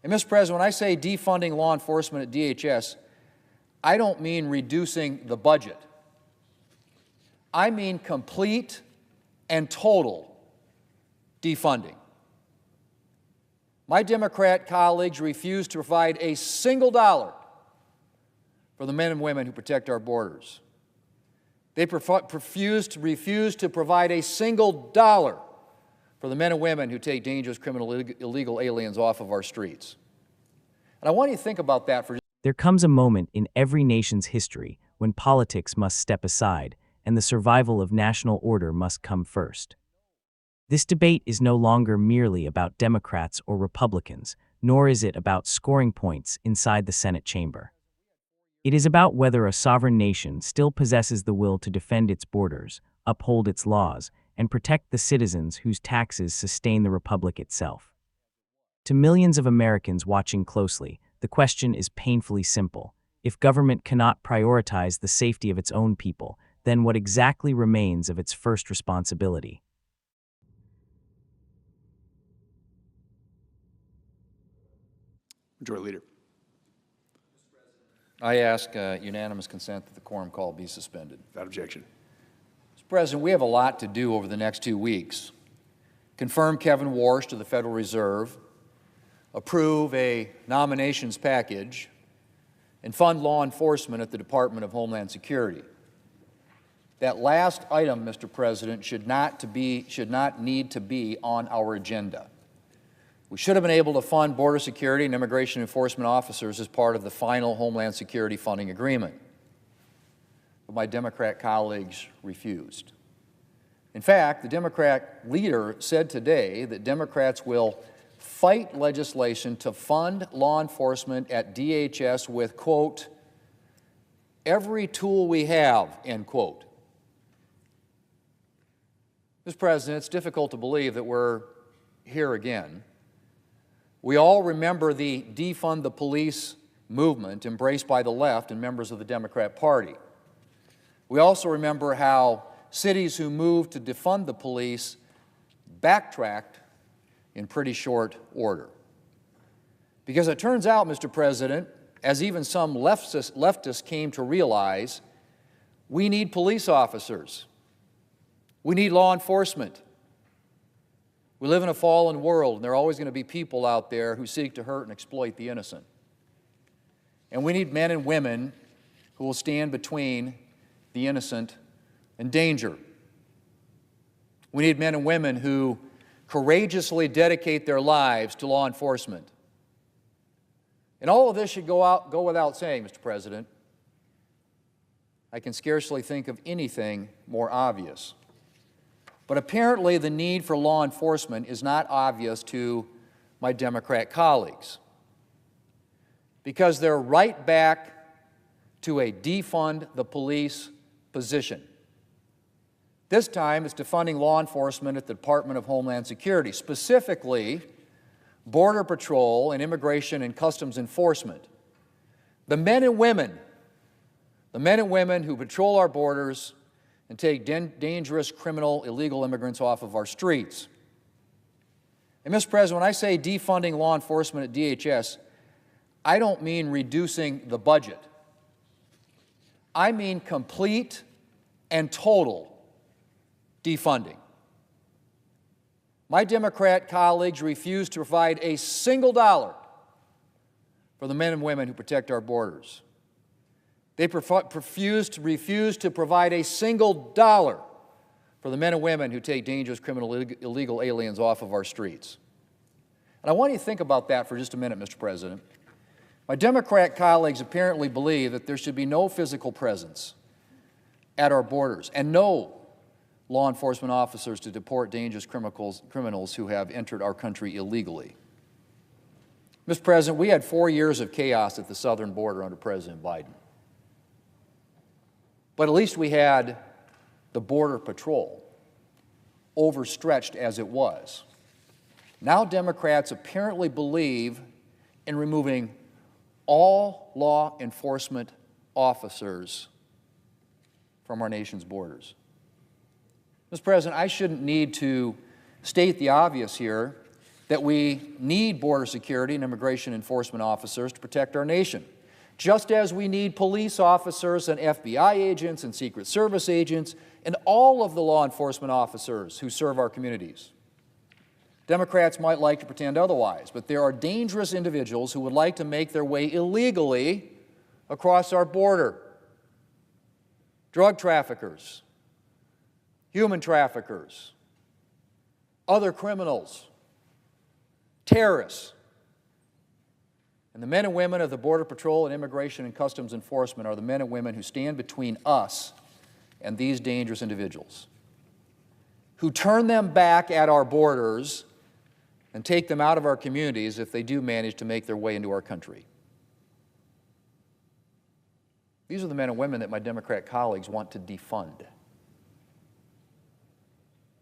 And, Mr. President, when I say defunding law enforcement at DHS, I don't mean reducing the budget. I mean complete and total defunding. My Democrat colleagues refuse to provide a single dollar for the men and women who protect our borders. They refuse to provide a single dollar for the men and women who take dangerous criminal illegal aliens off of our streets. And I want you to think about that for just There comes a moment in every nation's history when politics must step aside and the survival of national order must come first. This debate is no longer merely about Democrats or Republicans, nor is it about scoring points inside the Senate chamber. It is about whether a sovereign nation still possesses the will to defend its borders, uphold its laws, and protect the citizens whose taxes sustain the republic itself. To millions of Americans watching closely, the question is painfully simple. If government cannot prioritize the safety of its own people, then what exactly remains of its first responsibility? Majority Leader. I ask unanimous consent that the quorum call be suspended. Without objection. Mr. President, we have a lot to do over the next 2 weeks. Confirm Kevin Warsh to the Federal Reserve, approve a nominations package, and fund law enforcement at the Department of Homeland Security. That last item, Mr. President, should not need to be on our agenda. We should have been able to fund border security and immigration enforcement officers as part of the final Homeland Security funding agreement. But my Democrat colleagues refused. In fact, the Democrat leader said today that Democrats will fight legislation to fund law enforcement at DHS with, quote, every tool we have, end quote. Mr. President, it's difficult to believe that we're here again. We all remember the defund the police movement embraced by the left and members of the Democrat Party. We also remember how cities who moved to defund the police backtracked in pretty short order. Because it turns out, Mr. President, as even some leftists came to realize, we need police officers. We need law enforcement. We live in a fallen world, and there are always going to be people out there who seek to hurt and exploit the innocent. And we need men and women who will stand between the innocent and danger. We need men and women who courageously dedicate their lives to law enforcement. And all of this should go without saying, Mr. President. I can scarcely think of anything more obvious. But apparently the need for law enforcement is not obvious to my Democrat colleagues, because they're right back to a defund the police position. This time it's defunding law enforcement at the Department of Homeland Security, specifically Border Patrol and Immigration and Customs Enforcement. The men and women who patrol our borders and take dangerous criminal illegal immigrants off of our streets. And, Mr. President, when I say defunding law enforcement at DHS, I don't mean reducing the budget. I mean complete and total defunding. My Democrat colleagues refuse to provide a single dollar for the men and women who protect our borders. They refuse to provide a single dollar for the men and women who take dangerous criminal illegal aliens off of our streets. And I want you to think about that for just a minute, Mr. President. My Democrat colleagues apparently believe that there should be no physical presence at our borders and no law enforcement officers to deport dangerous criminals who have entered our country illegally. Mr. President, we had 4 years of chaos at the southern border under President Biden. But at least we had the Border Patrol, overstretched as it was. Now Democrats apparently believe in removing all law enforcement officers from our nation's borders. Mr. President, I shouldn't need to state the obvious here, that we need border security and immigration enforcement officers to protect our nation, just as we need police officers and FBI agents and Secret Service agents and all of the law enforcement officers who serve our communities. Democrats might like to pretend otherwise, but there are dangerous individuals who would like to make their way illegally across our border. Drug traffickers, human traffickers, other criminals, terrorists. And the men and women of the Border Patrol and Immigration and Customs Enforcement are the men and women who stand between us and these dangerous individuals, who turn them back at our borders and take them out of our communities if they do manage to make their way into our country. These are the men and women that my Democrat colleagues want to defund.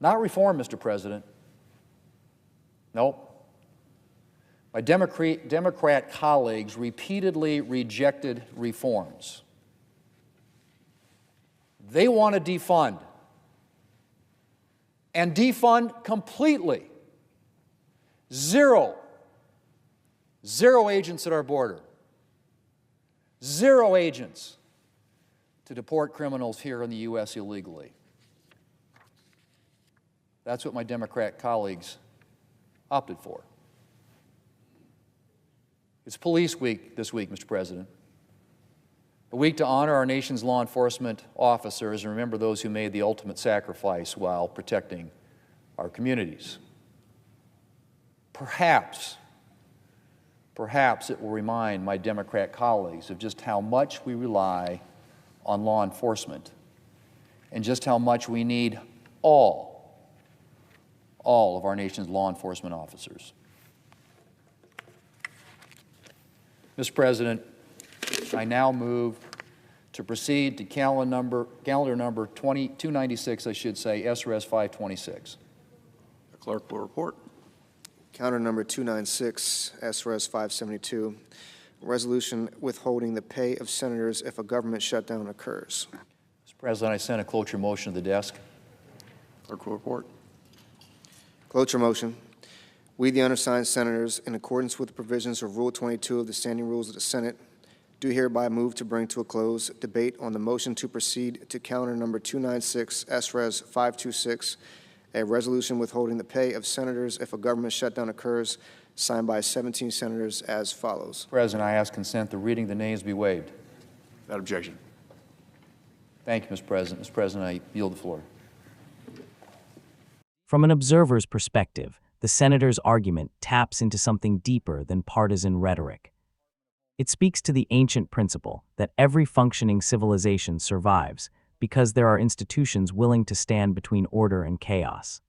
Not reform, Mr. President. Nope. My Democrat colleagues repeatedly rejected reforms. They want to defund, and defund completely. Zero agents at our border. Zero agents to deport criminals here in the U.S. illegally. That's what my Democrat colleagues opted for. It's Police Week this week, Mr. President. A week to honor our nation's law enforcement officers and remember those who made the ultimate sacrifice while protecting our communities. Perhaps it will remind my Democrat colleagues of just how much we rely on law enforcement and just how much we need all of our nation's law enforcement officers. Mr. President, I now move to proceed to calendar number 296, I should say, SRES 526. The clerk will report. Counter number 296, SRES 572, resolution withholding the pay of senators if a government shutdown occurs. Mr. President, I send a cloture motion to the desk. Clerk will report. Cloture motion. We, the undersigned senators, in accordance with the provisions of Rule 22 of the Standing Rules of the Senate, do hereby move to bring to a close debate on the motion to proceed to counter number 296, SRES 526, a resolution withholding the pay of senators if a government shutdown occurs, signed by 17 senators as follows. President, I ask consent the reading of the names be waived. Without objection. Thank you, Mr. President. Mr. President, I yield the floor. From an observer's perspective, the senator's argument taps into something deeper than partisan rhetoric. It speaks to the ancient principle that every functioning civilization survives because there are institutions willing to stand between order and chaos.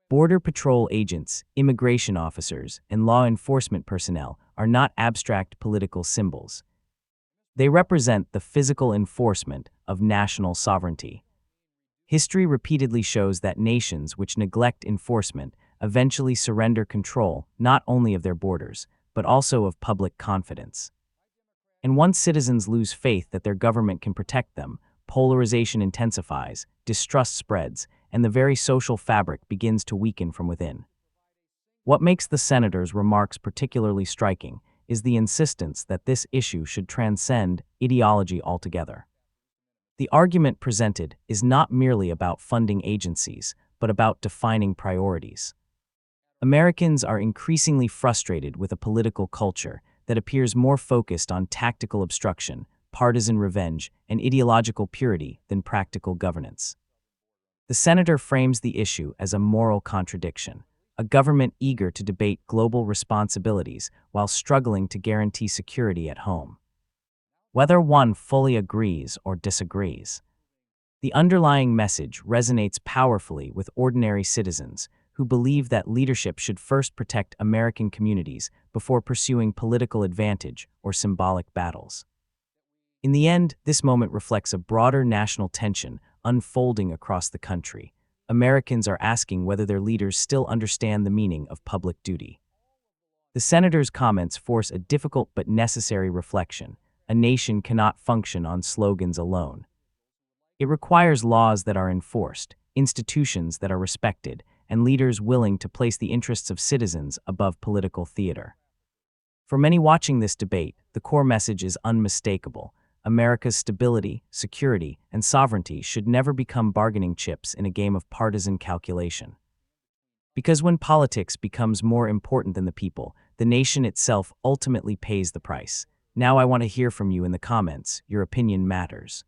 Border Patrol agents, immigration officers, and law enforcement personnel are not abstract political symbols. They represent the physical enforcement of national sovereignty. History repeatedly shows that nations which neglect enforcement eventually surrender control not only of their borders, but also of public confidence. And once citizens lose faith that their government can protect them, polarization intensifies, distrust spreads, and the very social fabric begins to weaken from within. What makes the senator's remarks particularly striking is the insistence that this issue should transcend ideology altogether. The argument presented is not merely about funding agencies, but about defining priorities. Americans are increasingly frustrated with a political culture that appears more focused on tactical obstruction, partisan revenge, and ideological purity than practical governance. The senator frames the issue as a moral contradiction, a government eager to debate global responsibilities while struggling to guarantee security at home. Whether one fully agrees or disagrees, the underlying message resonates powerfully with ordinary citizens who believe that leadership should first protect American communities before pursuing political advantage or symbolic battles. In the end, this moment reflects a broader national tension unfolding across the country. Americans are asking whether their leaders still understand the meaning of public duty. The senator's comments force a difficult but necessary reflection. A nation cannot function on slogans alone. It requires laws that are enforced, institutions that are respected, and leaders willing to place the interests of citizens above political theater. For many watching this debate, the core message is unmistakable. America's stability, security, and sovereignty should never become bargaining chips in a game of partisan calculation. Because when politics becomes more important than the people, the nation itself ultimately pays the price. Now I want to hear from you in the comments. Your opinion matters.